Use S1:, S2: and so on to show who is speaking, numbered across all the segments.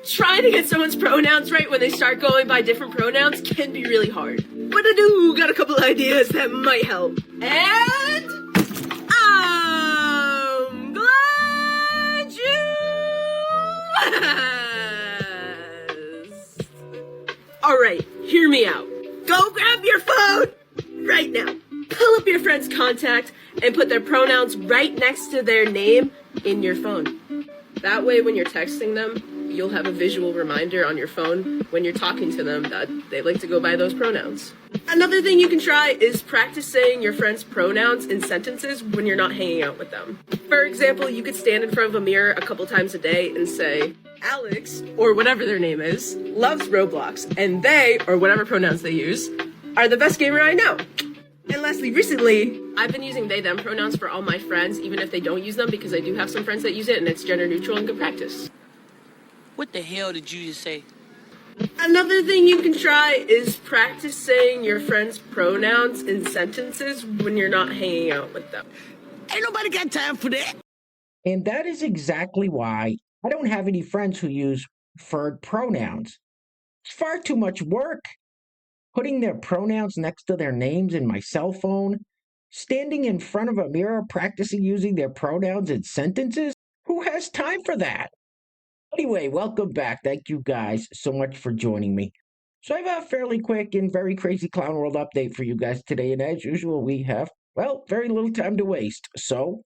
S1: Trying to get someone's pronouns right when they start going by different pronouns can be really hard. But I do got a couple ideas that might help. And I'm glad you asked. Alright, hear me out. Go grab your phone right now. Pull up your friend's contact and put their pronouns right next to their name in your phone. That way, when you're texting them, you'll have a visual reminder on your phone when you're talking to them that they like to go by those pronouns. Another thing you can try is practice saying your friend's pronouns in sentences when you're not hanging out with them. For example, you could stand in front of a mirror a couple times a day and say, Alex, or whatever their name is, loves Roblox, and they, or whatever pronouns they use, are the best gamer I know. And lastly, recently, I've been using they, them pronouns for all my friends, even if they don't use them, because I do have some friends that use it, and it's gender neutral and good practice.
S2: What the hell did you just say?
S1: Another thing you can try is practice saying your friend's pronouns in sentences when you're not hanging out with them.
S2: Ain't nobody got time for that.
S3: And that is exactly why I don't have any friends who use preferred pronouns. It's far too much work. Putting their pronouns next to their names in my cell phone, standing in front of a mirror practicing using their pronouns in sentences? Who has time for that? Anyway, welcome back. Thank you guys so much for joining me. So I have a fairly quick and very crazy clown world update for you guys today. And as usual, we have, well, very little time to waste. So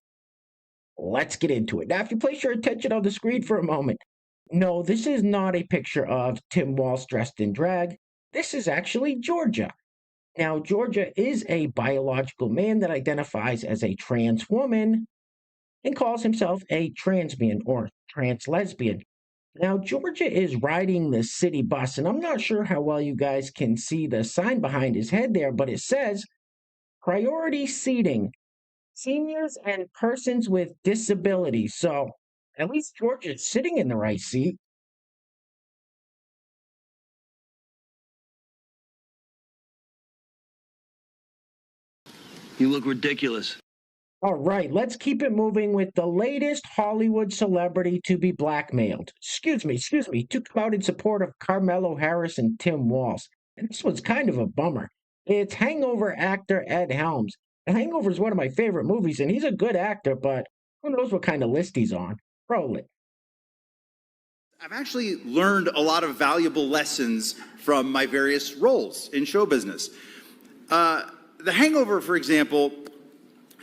S3: let's get into it. Now, if you place your attention on the screen for a moment, no, this is not a picture of Tim Walsh dressed in drag. This is actually Georgia. Now, Georgia is a biological man that identifies as a trans woman and calls himself a transman or trans lesbian. Now, Georgia is riding the city bus, and I'm not sure how well you guys can see the sign behind his head there, but it says priority seating, seniors and persons with disabilities. So at least Georgia's sitting in the right seat.
S4: You look ridiculous.
S3: All right, let's keep it moving with the latest Hollywood celebrity to be blackmailed. Excuse me, to come out in support of Carmelo Harris and Tim Walsh. And this one's kind of a bummer. It's Hangover actor Ed Helms. And Hangover is one of my favorite movies, and he's a good actor, but who knows what kind of list he's on. Roll it.
S5: I've actually learned a lot of valuable lessons from my various roles in show business. The Hangover, for example,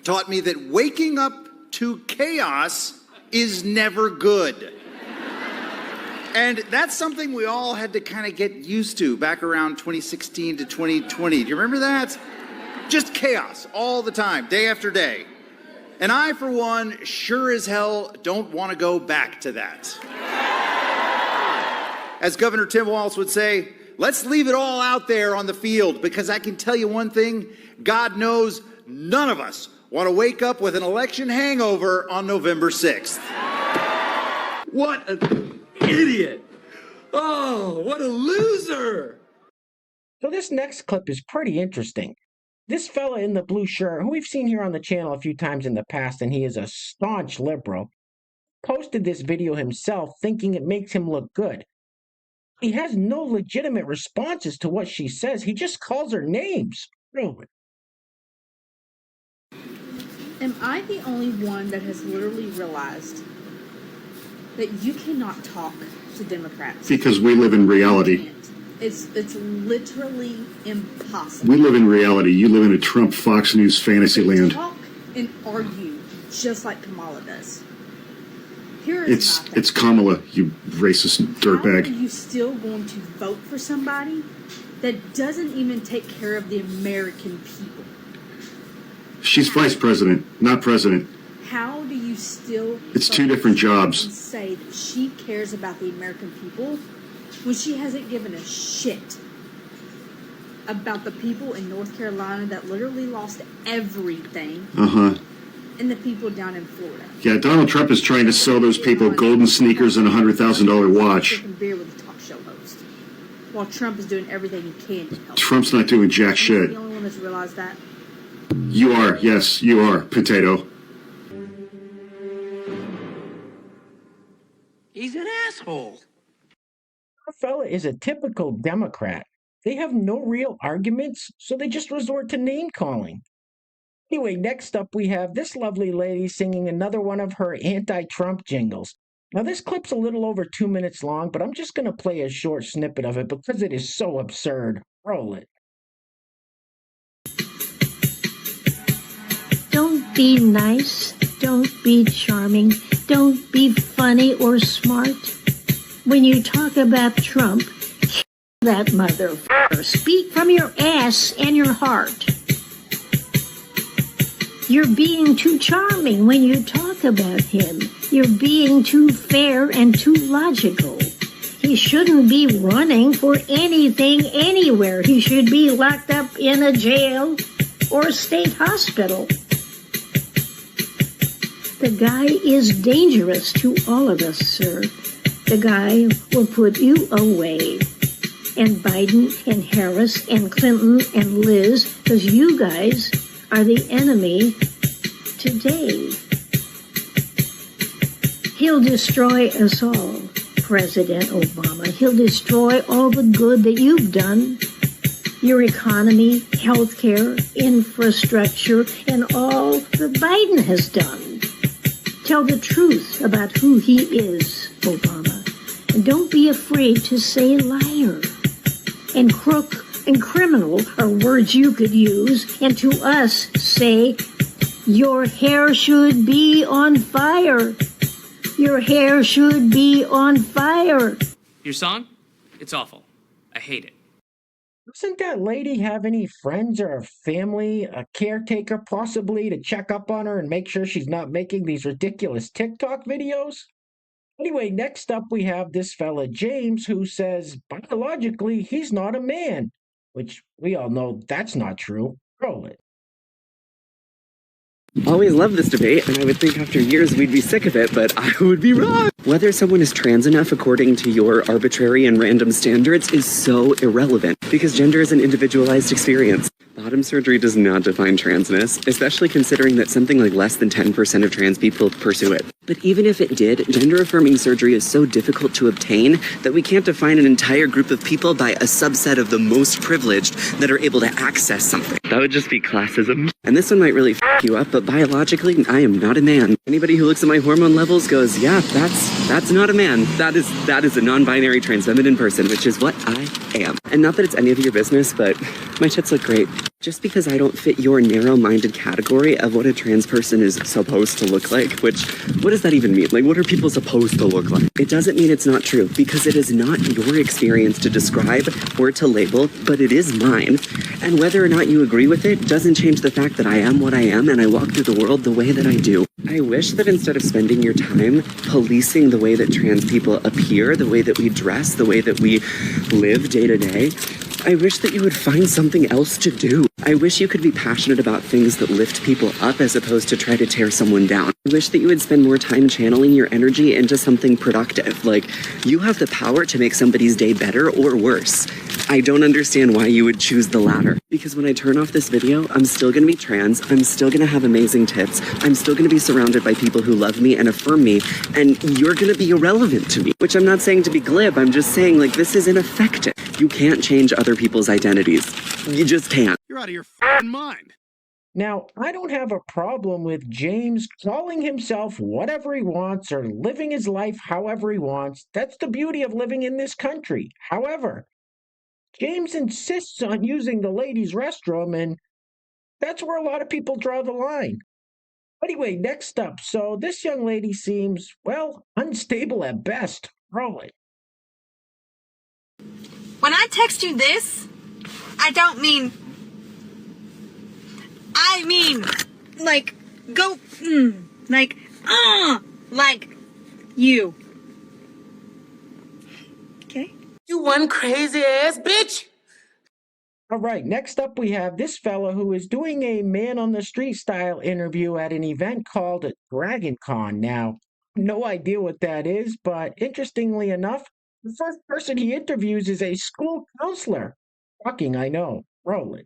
S5: taught me that waking up to chaos is never good. And that's something we all had to kind of get used to back around 2016 to 2020. Do you remember that? Just chaos all the time, day after day. And I, for one, sure as hell don't want to go back to that. As Governor Tim Walsh would say, let's leave it all out there on the field, because I can tell you one thing, God knows none of us want to wake up with an election hangover on November 6th.
S4: What an idiot! Oh, what a loser!
S3: So this next clip is pretty interesting. This fella in the blue shirt, who we've seen here on the channel a few times in the past, and he is a staunch liberal, posted this video himself thinking it makes him look good. He has no legitimate responses to what she says. He just calls her names. Really.
S6: Am I the only one that has literally realized that you cannot talk to Democrats?
S7: Because we live in reality.
S6: It's literally impossible.
S7: We live in reality. You live in a Trump Fox News fantasy land.
S6: Talk and argue just like Kamala does. Here is my thing.
S7: It's Kamala, you racist dirtbag.
S6: How are you still going to vote for somebody that doesn't even take care of the American people?
S7: She's vice president, not president.
S6: How do you still...
S7: It's two different jobs.
S6: ...and say that she cares about the American people when she hasn't given a shit about the people in North Carolina that literally lost everything and the people down in Florida?
S7: Yeah, Donald Trump is trying to sell those people golden sneakers and a $100,000 watch.
S6: Drinking beer with a talk show host, while Trump is doing everything he can to help.
S7: Trump's not doing jack shit.
S6: The only one that's realized that.
S7: You are, yes, you are, potato.
S2: He's an asshole.
S3: fella is a typical Democrat. They have no real arguments, so they just resort to name calling. Anyway, next up we have this lovely lady singing another one of her anti-Trump jingles. Now, this clip's a little over 2 minutes long, but I'm just going to play a short snippet of it because it is so absurd. Roll it.
S8: Don't be nice, don't be charming, don't be funny or smart. When you talk about Trump, kill that motherfucker. Speak from your ass and your heart. You're being too charming when you talk about him. You're being too fair and too logical. He shouldn't be running for anything anywhere. He should be locked up in a jail or a state hospital. The guy is dangerous to all of us, sir. The guy will put you away. And Biden and Harris and Clinton and Liz, because you guys are the enemy today. He'll destroy us all, President Obama. He'll destroy all the good that you've done. Your economy, healthcare, infrastructure, and all that Biden has done. Tell the truth about who he is, Obama. And don't be afraid to say liar. And crook and criminal are words you could use. And to us, say, your hair should be on fire. Your hair should be on fire.
S9: Your song? It's awful. I hate it.
S3: Doesn't that lady have any friends or a family, a caretaker possibly, to check up on her and make sure she's not making these ridiculous TikTok videos? Anyway, next up we have this fella James who says biologically he's not a man, which we all know that's not true. Roll it.
S10: Always loved this debate, and I would think after years we'd be sick of it, but I would be wrong. Whether someone is trans enough according to your arbitrary and random standards is so irrelevant, because gender is an individualized experience. Bottom surgery does not define transness, especially considering that something like less than 10% of trans people pursue it. But even if it did, gender-affirming surgery is so difficult to obtain that we can't define an entire group of people by a subset of the most privileged that are able to access something. That would just be classism. And this one might really f*** you up, but biologically, I am not a man. Anybody who looks at my hormone levels goes, yeah, that's not a man. That is a non-binary trans feminine person, which is what I am. And not that it's any of your business, but my tits look great. Just because I don't fit your narrow-minded category of what a trans person is supposed to look like, which, what does that even mean? Like, what are people supposed to look like? It doesn't mean it's not true, because it is not your experience to describe or to label, but it is mine. And whether or not you agree with it doesn't change the fact that I am what I am and I walk through the world the way that I do. I wish that instead of spending your time policing the way that trans people appear, the way that we dress, the way that we live day to day, I wish that you would find something else to do. I wish you could be passionate about things that lift people up as opposed to try to tear someone down. I wish that you would spend more time channeling your energy into something productive. Like, you have the power to make somebody's day better or worse. I don't understand why you would choose the latter. Because when I turn off this video, I'm still going to be trans, I'm still going to have amazing tits, I'm still going to be surrounded by people who love me and affirm me, and you're going to be irrelevant to me. Which I'm not saying to be glib, I'm just saying, like, this is ineffective. You can't change other people's identities. You just can't.
S7: You're out of your f***ing mind.
S3: Now, I don't have a problem with James calling himself whatever he wants or living his life however he wants. That's the beauty of living in this country. However, James insists on using the ladies' restroom, and that's where a lot of people draw the line. Anyway, next up, so this young lady seems, well, unstable at best. Roll it.
S11: When I text you this, I don't mean, like, go, like you. Okay?
S2: You one crazy ass bitch.
S3: All right, next up we have this fella who is doing a man on the street style interview at an event called Dragon Con. Now, no idea what that is, but interestingly enough, the first person he interviews is a school counselor. Shocking, I know. Roll it.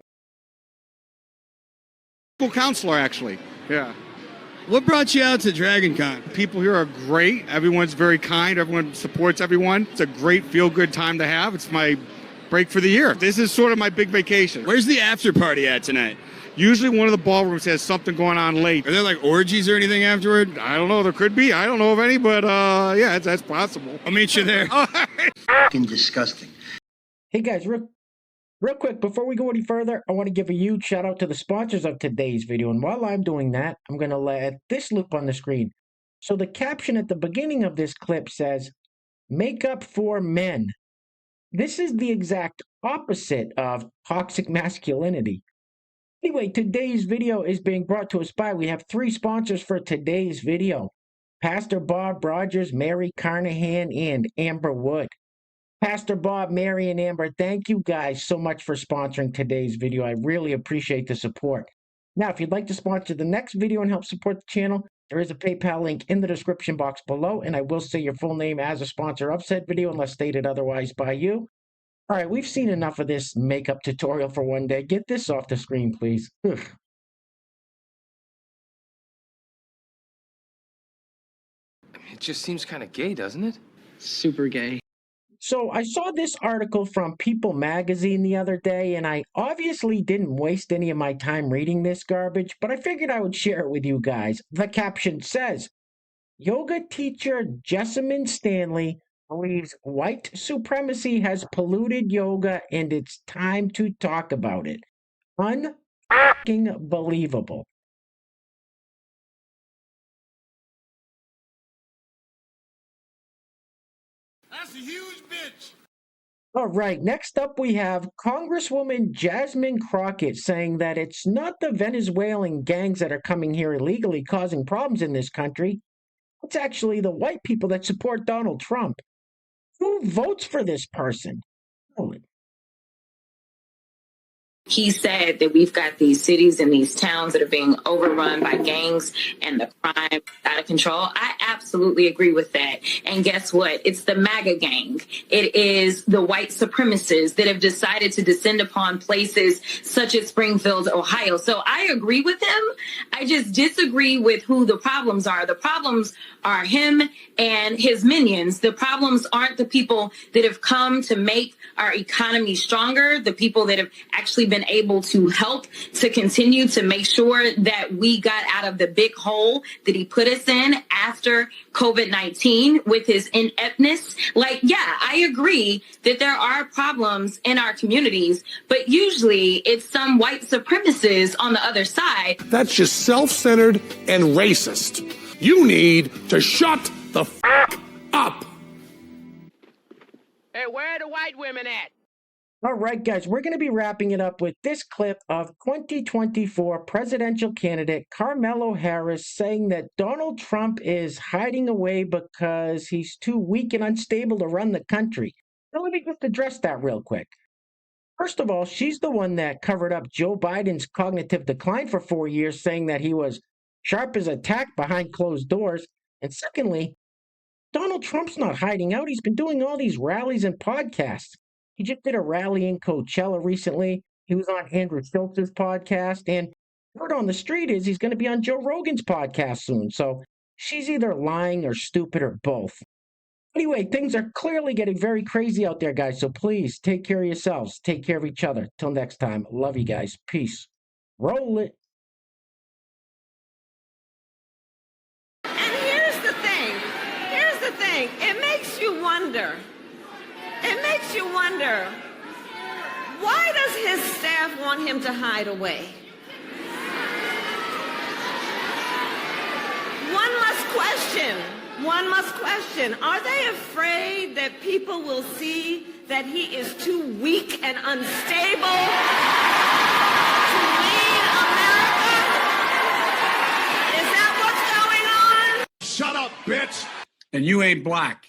S7: School counselor, actually. Yeah.
S12: What brought you out to DragonCon?
S13: People here are great. Everyone's very kind. Everyone supports everyone. It's a great feel-good time to have. It's my break for the year. This is sort of my big vacation.
S12: Where's the after party at tonight?
S13: Usually one of the ballrooms has something going on late.
S12: Are there like orgies or anything afterward?
S13: I don't know. There could be. I don't know of any, but yeah, that's possible.
S12: I'll meet you there.
S14: Fucking disgusting.
S3: Hey guys, real quick, before we go any further, I want to give a huge shout out to the sponsors of today's video. And while I'm doing that, I'm going to let this loop on the screen. So the caption at the beginning of this clip says, "Makeup for men." This is the exact opposite of toxic masculinity. Anyway, today's video is being brought to us by, we have 3 sponsors for today's video: Pastor Bob Rogers, Mary Carnahan, and Amber Wood. Pastor Bob, Mary, and Amber, thank you guys so much for sponsoring today's video. I really appreciate the support. Now, if you'd like to sponsor the next video and help support the channel, there is a PayPal link in the description box below, and I will say your full name as a sponsor of said video unless stated otherwise by you. All right, we've seen enough of this makeup tutorial for one day. Get this off the screen, please. Ugh.
S15: It just seems kind of gay, doesn't it?
S2: Super gay.
S3: So I saw this article from People magazine the other day, and I obviously didn't waste any of my time reading this garbage, but I figured I would share it with you guys. The caption says, "Yoga teacher Jessamine Stanley believes white supremacy has polluted yoga and it's time to talk about it." Unbelievable.
S12: That's a huge bitch.
S3: All right, next up we have Congresswoman Jasmine Crockett saying that it's not the Venezuelan gangs that are coming here illegally causing problems in this country. It's actually the white people that support Donald Trump. Who votes for this person? Holy.
S16: He said that we've got these cities and these towns that are being overrun by gangs and the crime out of control. I absolutely agree with that. And guess what? It's the MAGA gang. It is the white supremacists that have decided to descend upon places such as Springfield, Ohio. So I agree with him. I just disagree with who the problems are. The problems are him and his minions. The problems aren't the people that have come to make our economy stronger, the people that have actually been able to help to continue to make sure that we got out of the big hole that he put us in after COVID-19 with his ineptness. Like, yeah, I agree that there are problems in our communities, but usually it's some white supremacists on the other side.
S17: That's just self-centered and racist. You need to shut the f*** up.
S2: Hey, where are the white women at?
S3: All right, guys, we're going to be wrapping it up with this clip of 2024 presidential candidate Kamala Harris saying that Donald Trump is hiding away because he's too weak and unstable to run the country. Now, let me just address that real quick. First of all, she's the one that covered up Joe Biden's cognitive decline for 4 years, saying that he was sharp as a tack behind closed doors. And secondly, Donald Trump's not hiding out. He's been doing all these rallies and podcasts. He just did a rally in Coachella recently. He was on Andrew Schultz's podcast. And word on the street is he's going to be on Joe Rogan's podcast soon. So she's either lying or stupid or both. Anyway, things are clearly getting very crazy out there, guys. So please take care of yourselves. Take care of each other. Till next time. Love you guys. Peace. Roll it.
S18: It makes you wonder. It makes you wonder, why does his staff want him to hide away? One must question, are they afraid that people will see that he is too weak and unstable to lead America? Is that what's going on?
S12: Shut up, bitch. And you ain't black.